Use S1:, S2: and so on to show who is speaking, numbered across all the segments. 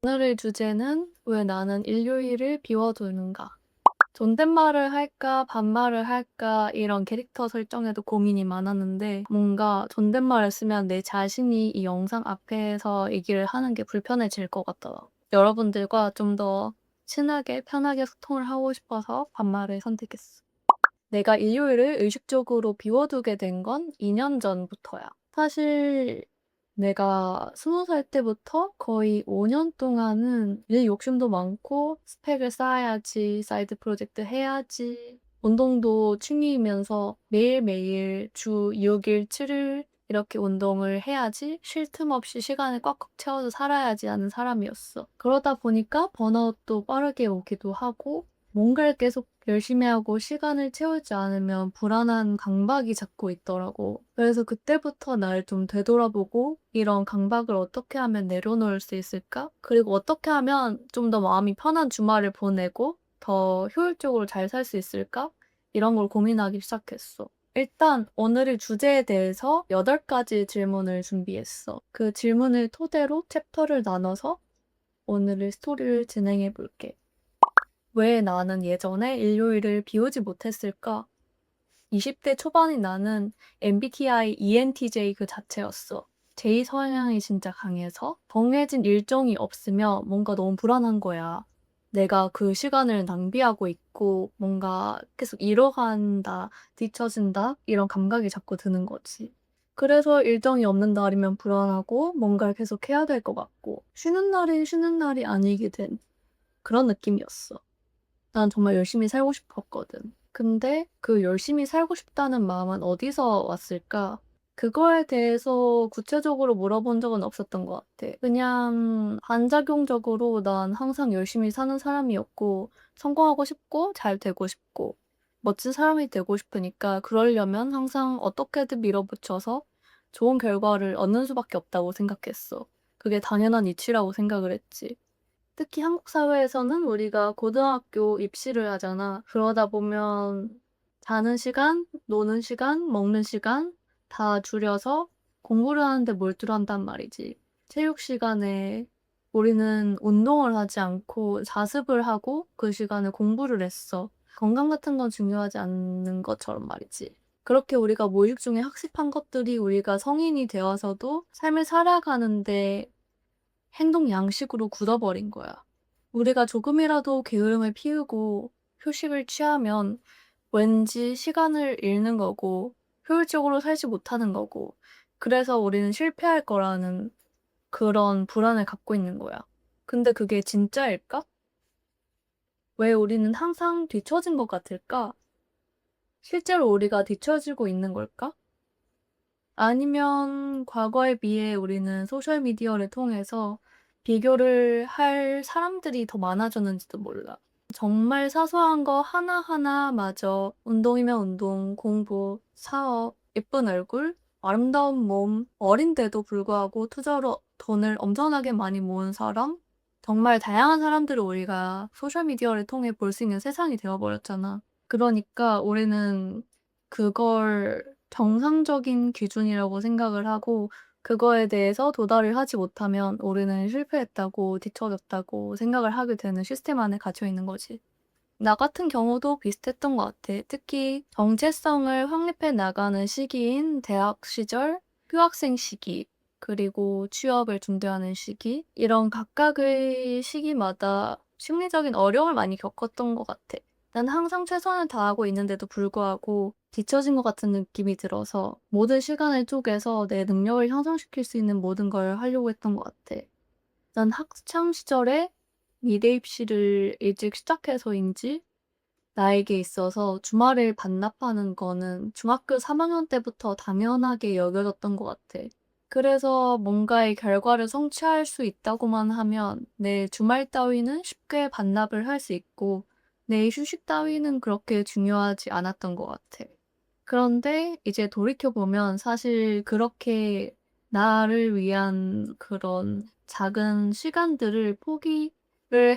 S1: 오늘의 주제는 왜 나는 일요일을 비워두는가? 존댓말을 할까, 반말을 할까, 이런 캐릭터 설정에도 고민이 많았는데, 뭔가 존댓말을 쓰면 내 자신이 이 영상 앞에서 얘기를 하는 게 불편해질 것 같더라고. 여러분들과 좀 더 친하게, 편하게 소통을 하고 싶어서 반말을 선택했어. 내가 일요일을 의식적으로 비워두게 된 건 2년 전부터야. 사실 내가 20살 때부터 거의 5년 동안은 일 욕심도 많고 스펙을 쌓아야지, 사이드 프로젝트 해야지, 운동도 취미이면서 매일매일 주 6일, 7일 이렇게 운동을 해야지, 쉴 틈 없이 시간을 꽉꽉 채워서 살아야지 하는 사람이었어. 그러다 보니까 번아웃도 빠르게 오기도 하고 뭔가를 계속 열심히 하고 시간을 채우지 않으면 불안한 강박이 자꾸 있더라고. 그래서 그때부터 날 좀 되돌아보고 이런 강박을 어떻게 하면 내려놓을 수 있을까? 그리고 어떻게 하면 좀 더 마음이 편한 주말을 보내고 더 효율적으로 잘 살 수 있을까? 이런 걸 고민하기 시작했어. 일단 오늘의 주제에 대해서 8가지 질문을 준비했어. 그 질문을 토대로 챕터를 나눠서 오늘의 스토리를 진행해 볼게. 왜 나는 예전에 일요일을 비우지 못했을까? 20대 초반의 나는 MBTI ENTJ 그 자체였어. J 성향이 진짜 강해서 정해진 일정이 없으면 뭔가 너무 불안한 거야. 내가 그 시간을 낭비하고 있고 뭔가 계속 잃어간다, 뒤처진다 이런 감각이 자꾸 드는 거지. 그래서 일정이 없는 날이면 불안하고 뭔가를 계속 해야 될 것 같고 쉬는 날이 쉬는 날이 아니게 된 그런 느낌이었어. 난 정말 열심히 살고 싶었거든. 근데 그 열심히 살고 싶다는 마음은 어디서 왔을까? 그거에 대해서 구체적으로 물어본 적은 없었던 것 같아. 그냥 반작용적으로 난 항상 열심히 사는 사람이었고, 성공하고 싶고, 잘 되고 싶고, 멋진 사람이 되고 싶으니까 그러려면 항상 어떻게든 밀어붙여서 좋은 결과를 얻는 수밖에 없다고 생각했어. 그게 당연한 이치라고 생각을 했지. 특히 한국 사회에서는 우리가 고등학교 입시를 하잖아. 그러다 보면 자는 시간, 노는 시간, 먹는 시간 다 줄여서 공부를 하는데 몰두한단 말이지. 체육 시간에 우리는 운동을 하지 않고 자습을 하고 그 시간에 공부를 했어. 건강 같은 건 중요하지 않는 것처럼 말이지. 그렇게 우리가 무의식 중에 학습한 것들이 우리가 성인이 되어서도 삶을 살아가는데 행동 양식으로 굳어버린 거야. 우리가 조금이라도 게으름을 피우고 휴식을 취하면 왠지 시간을 잃는 거고 효율적으로 살지 못하는 거고 그래서 우리는 실패할 거라는 그런 불안을 갖고 있는 거야. 근데 그게 진짜일까? 왜 우리는 항상 뒤처진 것 같을까? 실제로 우리가 뒤처지고 있는 걸까? 아니면 과거에 비해 우리는 소셜미디어를 통해서 비교를 할 사람들이 더 많아졌는지도 몰라. 정말 사소한 거 하나하나마저 운동이면 운동, 공부, 사업, 예쁜 얼굴, 아름다운 몸, 어린데도 불구하고 투자로 돈을 엄청나게 많이 모은 사람? 정말 다양한 사람들을 우리가 소셜미디어를 통해 볼 수 있는 세상이 되어버렸잖아. 그러니까 우리는 그걸 정상적인 기준이라고 생각을 하고 그거에 대해서 도달을 하지 못하면 우리는 실패했다고 뒤처졌다고 생각을 하게 되는 시스템 안에 갇혀 있는 거지. 나 같은 경우도 비슷했던 것 같아. 특히 정체성을 확립해 나가는 시기인 대학 시절, 휴학생 시기, 그리고 취업을 준비하는 시기, 이런 각각의 시기마다 심리적인 어려움을 많이 겪었던 것 같아. 난 항상 최선을 다하고 있는데도 불구하고 뒤처진 것 같은 느낌이 들어서 모든 시간을 쪼개서 내 능력을 향상시킬 수 있는 모든 걸 하려고 했던 것 같아. 난 학창 시절에 미대 입시를 일찍 시작해서인지 나에게 있어서 주말을 반납하는 거는 중학교 3학년 때부터 당연하게 여겨졌던 것 같아. 그래서 뭔가의 결과를 성취할 수 있다고만 하면 내 주말 따위는 쉽게 반납을 할 수 있고 내 휴식 따위는 그렇게 중요하지 않았던 것 같아. 그런데 이제 돌이켜보면 사실 그렇게 나를 위한 그런 작은 시간들을 포기를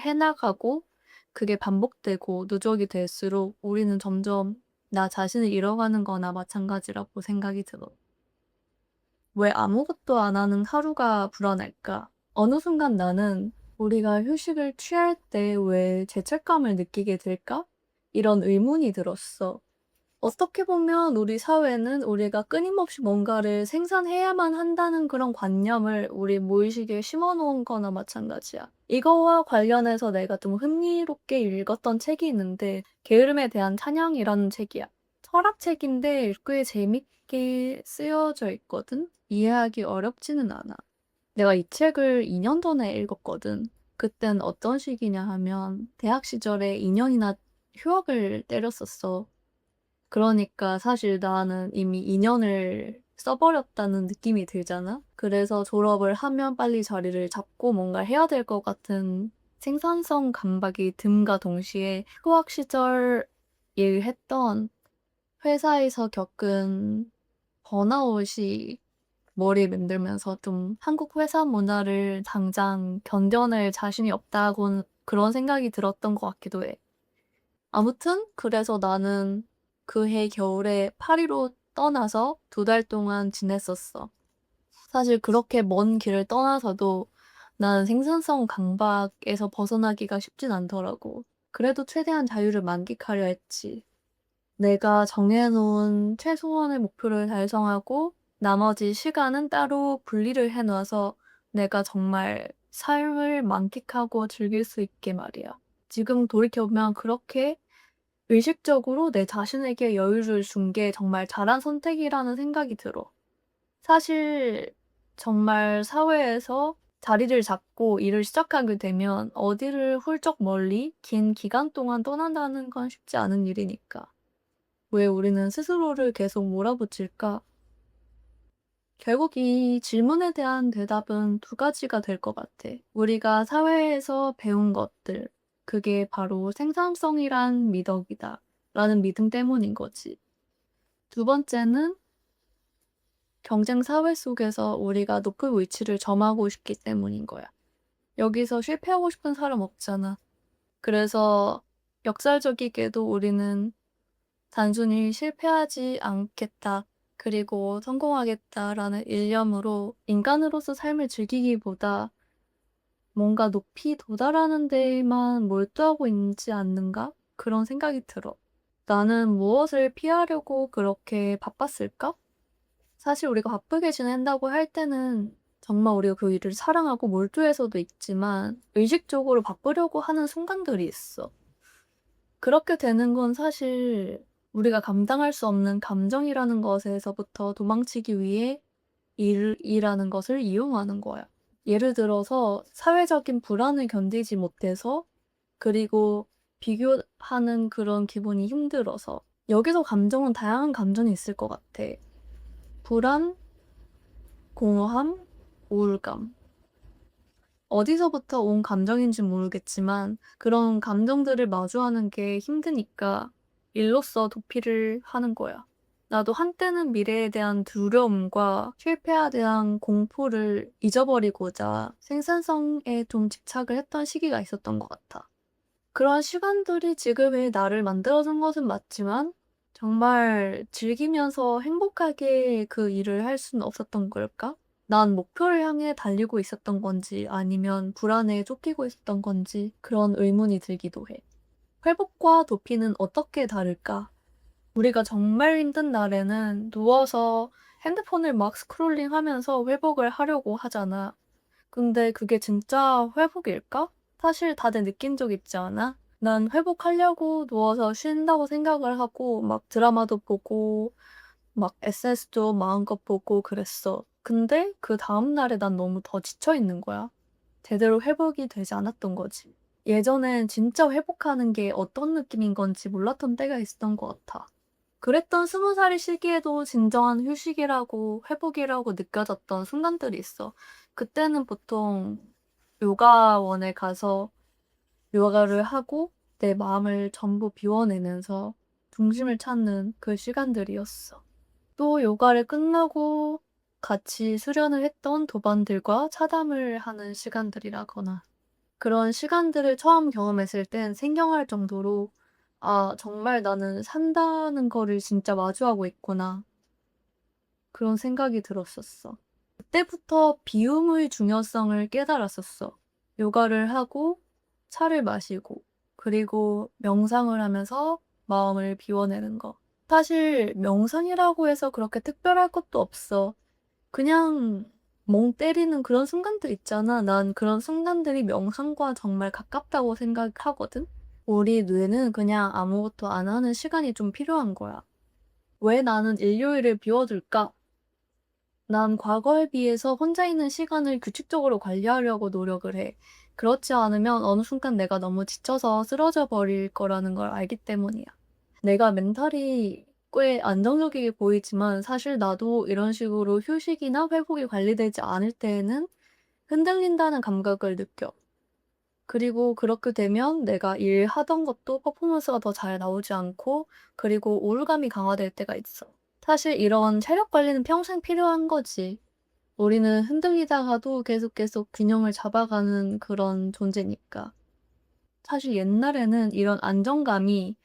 S1: 해나가고 그게 반복되고 누적이 될수록 우리는 점점 나 자신을 잃어가는 거나 마찬가지라고 생각이 들어. 왜 아무것도 안 하는 하루가 불안할까? 어느 순간 나는 우리가 휴식을 취할 때 왜 죄책감을 느끼게 될까? 이런 의문이 들었어. 어떻게 보면 우리 사회는 우리가 끊임없이 뭔가를 생산해야만 한다는 그런 관념을 우리 무의식에 심어 놓은 거나 마찬가지야. 이거와 관련해서 내가 좀 흥미롭게 읽었던 책이 있는데 게으름에 대한 찬양이라는 책이야. 철학책인데 꽤 재밌게 쓰여져 있거든. 이해하기 어렵지는 않아. 내가 이 책을 2년 전에 읽었거든. 그땐 어떤 시기냐 하면 대학 시절에 2년이나 휴학을 때렸었어. 그러니까 사실 나는 이미 2년을 써버렸다는 느낌이 들잖아? 그래서 졸업을 하면 빨리 자리를 잡고 뭔가 해야 될 것 같은 생산성 감각이 듦과 동시에 휴학 시절 일했던 회사에서 겪은 번아웃이 머리에 만들면서 좀 한국 회사 문화를 당장 견뎌낼 자신이 없다고는 그런 생각이 들었던 것 같기도 해. 아무튼 그래서 나는 그해 겨울에 파리로 떠나서 2달 동안 지냈었어. 사실 그렇게 먼 길을 떠나서도 나는 생산성 강박에서 벗어나기가 쉽진 않더라고. 그래도 최대한 자유를 만끽하려 했지. 내가 정해놓은 최소한의 목표를 달성하고 나머지 시간은 따로 분리를 해놔서 내가 정말 삶을 만끽하고 즐길 수 있게 말이야. 지금 돌이켜보면 그렇게 의식적으로 내 자신에게 여유를 준 게 정말 잘한 선택이라는 생각이 들어. 사실 정말 사회에서 자리를 잡고 일을 시작하게 되면 어디를 훌쩍 멀리 긴 기간 동안 떠난다는 건 쉽지 않은 일이니까. 왜 우리는 스스로를 계속 몰아붙일까? 결국 이 질문에 대한 대답은 2가지가 될 것 같아. 우리가 사회에서 배운 것들, 그게 바로 생산성이란 미덕이다. 라는 믿음 때문인 거지. 2번째는 경쟁 사회 속에서 우리가 높은 위치를 점하고 싶기 때문인 거야. 여기서 실패하고 싶은 사람 없잖아. 그래서 역설적이게도 우리는 단순히 실패하지 않겠다, 그리고 성공하겠다라는 일념으로 인간으로서 삶을 즐기기보다 뭔가 높이 도달하는 데에만 몰두하고 있지 않는가? 그런 생각이 들어. 나는 무엇을 피하려고 그렇게 바빴을까? 사실 우리가 바쁘게 지낸다고 할 때는 정말 우리가 그 일을 사랑하고 몰두해서도 있지만 의식적으로 바쁘려고 하는 순간들이 있어. 그렇게 되는 건 사실 우리가 감당할 수 없는 감정이라는 것에서부터 도망치기 위해 일이라는 것을 이용하는 거야. 예를 들어서 사회적인 불안을 견디지 못해서, 그리고 비교하는 그런 기분이 힘들어서. 여기서 감정은 다양한 감정이 있을 것 같아. 불안, 공허함, 우울감. 어디서부터 온 감정인지 모르겠지만 그런 감정들을 마주하는 게 힘드니까 일로써 도피를 하는 거야. 나도 한때는 미래에 대한 두려움과 실패에 대한 공포를 잊어버리고자 생산성에 좀 집착을 했던 시기가 있었던 것 같아. 그런 시간들이 지금의 나를 만들어준 것은 맞지만 정말 즐기면서 행복하게 그 일을 할 수는 없었던 걸까? 난 목표를 향해 달리고 있었던 건지 아니면 불안에 쫓기고 있었던 건지 그런 의문이 들기도 해. 회복과 도피는 어떻게 다를까? 우리가 정말 힘든 날에는 누워서 핸드폰을 막 스크롤링 하면서 회복을 하려고 하잖아. 근데 그게 진짜 회복일까? 사실 다들 느낀 적 있지 않아? 난 회복하려고 누워서 쉰다고 생각을 하고 막 드라마도 보고 막 SNS도 마음껏 보고 그랬어. 근데 그 다음날에 난 너무 더 지쳐 있는 거야. 제대로 회복이 되지 않았던 거지. 예전엔 진짜 회복하는 게 어떤 느낌인 건지 몰랐던 때가 있었던 것 같아. 그랬던 20살의 시기에도 진정한 휴식이라고 회복이라고 느껴졌던 순간들이 있어. 그때는 보통 요가원에 가서 요가를 하고 내 마음을 전부 비워내면서 중심을 찾는 그 시간들이었어. 또 요가를 끝나고 같이 수련을 했던 도반들과 차담을 하는 시간들이라거나 그런 시간들을 처음 경험했을 땐 생경할 정도로 '아 정말 나는 산다는 거를 진짜 마주하고 있구나.' 그런 생각이 들었었어. 그때부터 비움의 중요성을 깨달았었어. 요가를 하고 차를 마시고 그리고 명상을 하면서 마음을 비워내는 거. 사실 명상이라고 해서 그렇게 특별할 것도 없어. 그냥 멍 때리는 그런 순간들 있잖아. 난 그런 순간들이 명상과 정말 가깝다고 생각하거든. 우리 뇌는 그냥 아무것도 안 하는 시간이 좀 필요한 거야. 왜 나는 일요일을 비워둘까? 난 과거에 비해서 혼자 있는 시간을 규칙적으로 관리하려고 노력을 해. 그렇지 않으면 어느 순간 내가 너무 지쳐서 쓰러져 버릴 거라는 걸 알기 때문이야. 내가 멘탈이 꽤 안정적이게 보이지만 사실 나도 이런 식으로 휴식이나 회복이 관리되지 않을 때에는 흔들린다는 감각을 느껴. 그리고 그렇게 되면 내가 일하던 것도 퍼포먼스가 더 잘 나오지 않고 그리고 우울감이 강화될 때가 있어. 사실 이런 체력 관리는 평생 필요한 거지. 우리는 흔들리다가도 계속 균형을 잡아가는 그런 존재니까. 사실 옛날에는 이런 안정감이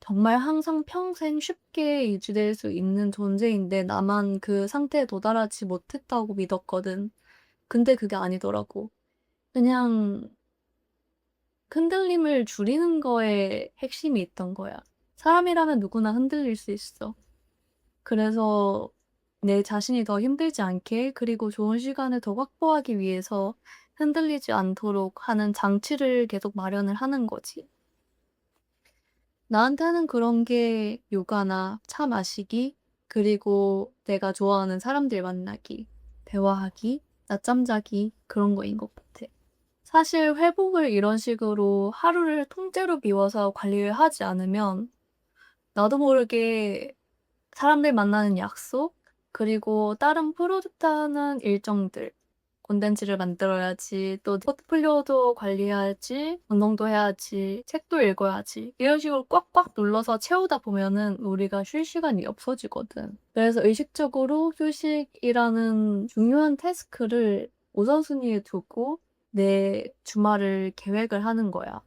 S1: 정말 항상 평생 쉽게 유지될 수 있는 존재인데 나만 그 상태에 도달하지 못했다고 믿었거든. 근데 그게 아니더라고. 그냥 흔들림을 줄이는 거에 핵심이 있던 거야. 사람이라면 누구나 흔들릴 수 있어. 그래서 내 자신이 더 힘들지 않게 그리고 좋은 시간을 더 확보하기 위해서 흔들리지 않도록 하는 장치를 계속 마련을 하는 거지. 나한테는 그런 게 요가나 차 마시기, 그리고 내가 좋아하는 사람들 만나기, 대화하기, 낮잠 자기 그런 거인 것 같아. 사실 회복을 이런 식으로 하루를 통째로 비워서 관리를 하지 않으면 나도 모르게 사람들 만나는 약속, 그리고 다른 프로젝트하는 일정들, 콘텐츠를 만들어야지, 또 포트폴리오도 관리해야지, 운동도 해야지, 책도 읽어야지. 이런 식으로 꽉꽉 눌러서 채우다 보면은 우리가 쉴 시간이 없어지거든. 그래서 의식적으로 휴식이라는 중요한 태스크를 우선순위에 두고 내 주말을 계획을 하는 거야.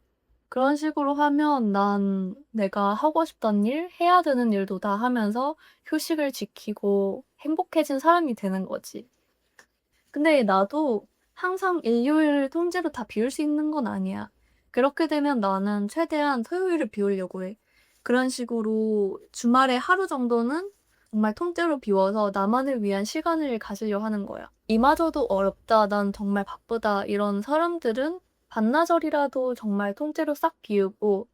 S1: 그런 식으로 하면 난 내가 하고 싶던 일, 해야 되는 일도 다 하면서 휴식을 지키고 행복해진 사람이 되는 거지. 근데 나도 항상 일요일을 통째로 다 비울 수 있는 건 아니야. 그렇게 되면 나는 최대한 토요일을 비우려고 해. 그런 식으로 주말에 하루 정도는 정말 통째로 비워서 나만을 위한 시간을 가지려 하는 거야. 이마저도 어렵다, 난 정말 바쁘다, 이런 사람들은 반나절이라도 정말 통째로 싹 비우고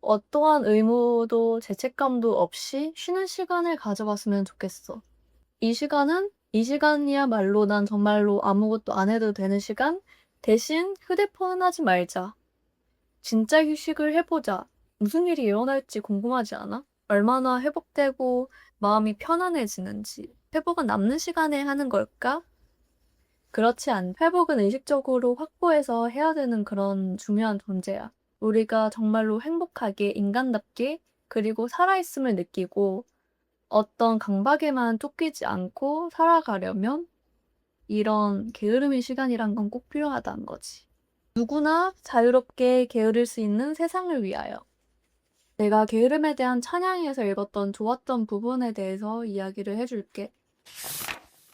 S1: 어떠한 의무도 죄책감도 없이 쉬는 시간을 가져봤으면 좋겠어. 이 시간이야말로 난 정말로 아무것도 안 해도 되는 시간? 대신 휴대폰 하지 말자. 진짜 휴식을 해보자. 무슨 일이 일어날지 궁금하지 않아? 얼마나 회복되고 마음이 편안해지는지. 회복은 남는 시간에 하는 걸까? 그렇지 않. 회복은 의식적으로 확보해서 해야 되는 그런 중요한 존재야. 우리가 정말로 행복하게, 인간답게, 그리고 살아있음을 느끼고 어떤 강박에만 쫓기지 않고 살아가려면 이런 게으름의 시간이란 건 꼭 필요하다는 거지. 누구나 자유롭게 게으를 수 있는 세상을 위하여. 내가 게으름에 대한 찬양에서 읽었던 좋았던 부분에 대해서 이야기를 해줄게.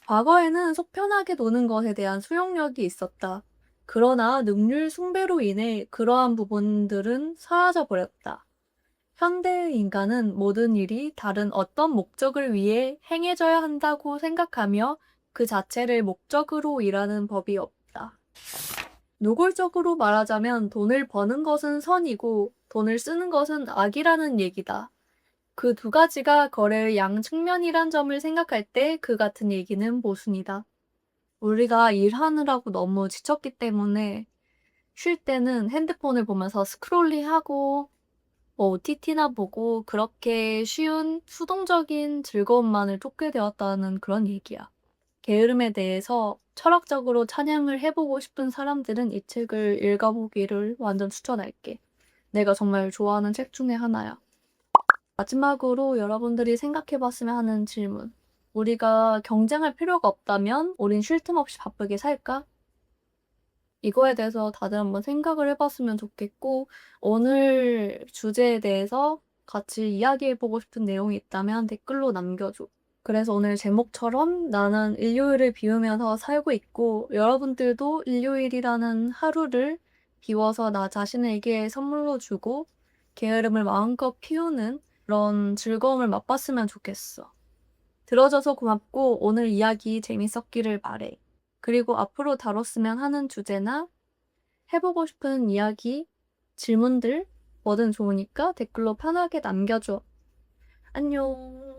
S1: 과거에는 속 편하게 노는 것에 대한 수용력이 있었다. 그러나 능률 숭배로 인해 그러한 부분들은 사라져 버렸다. 현대의 인간은 모든 일이 다른 어떤 목적을 위해 행해져야 한다고 생각하며 그 자체를 목적으로 일하는 법이 없다. 노골적으로 말하자면 돈을 버는 것은 선이고 돈을 쓰는 것은 악이라는 얘기다. 그 두 가지가 거래의 양측면이란 점을 생각할 때 그 같은 얘기는 모순이다. 우리가 일하느라고 너무 지쳤기 때문에 쉴 때는 핸드폰을 보면서 스크롤링하고 뭐 OTT나 보고 그렇게 쉬운 수동적인 즐거움만을 쫓게 되었다는 그런 얘기야. 게으름에 대해서 철학적으로 찬양을 해보고 싶은 사람들은 이 책을 읽어보기를 완전 추천할게. 내가 정말 좋아하는 책 중에 하나야. 마지막으로 여러분들이 생각해봤으면 하는 질문. 우리가 경쟁할 필요가 없다면 우린 쉴 틈 없이 바쁘게 살까? 이거에 대해서 다들 한번 생각을 해봤으면 좋겠고, 오늘 주제에 대해서 같이 이야기해보고 싶은 내용이 있다면 댓글로 남겨줘. 그래서 오늘 제목처럼 나는 일요일을 비우면서 살고 있고 여러분들도 일요일이라는 하루를 비워서 나 자신에게 선물로 주고 게으름을 마음껏 피우는 그런 즐거움을 맛봤으면 좋겠어. 들어줘서 고맙고 오늘 이야기 재밌었기를 바래. 그리고 앞으로 다뤘으면 하는 주제나 해보고 싶은 이야기, 질문들 뭐든 좋으니까 댓글로 편하게 남겨줘. 안녕.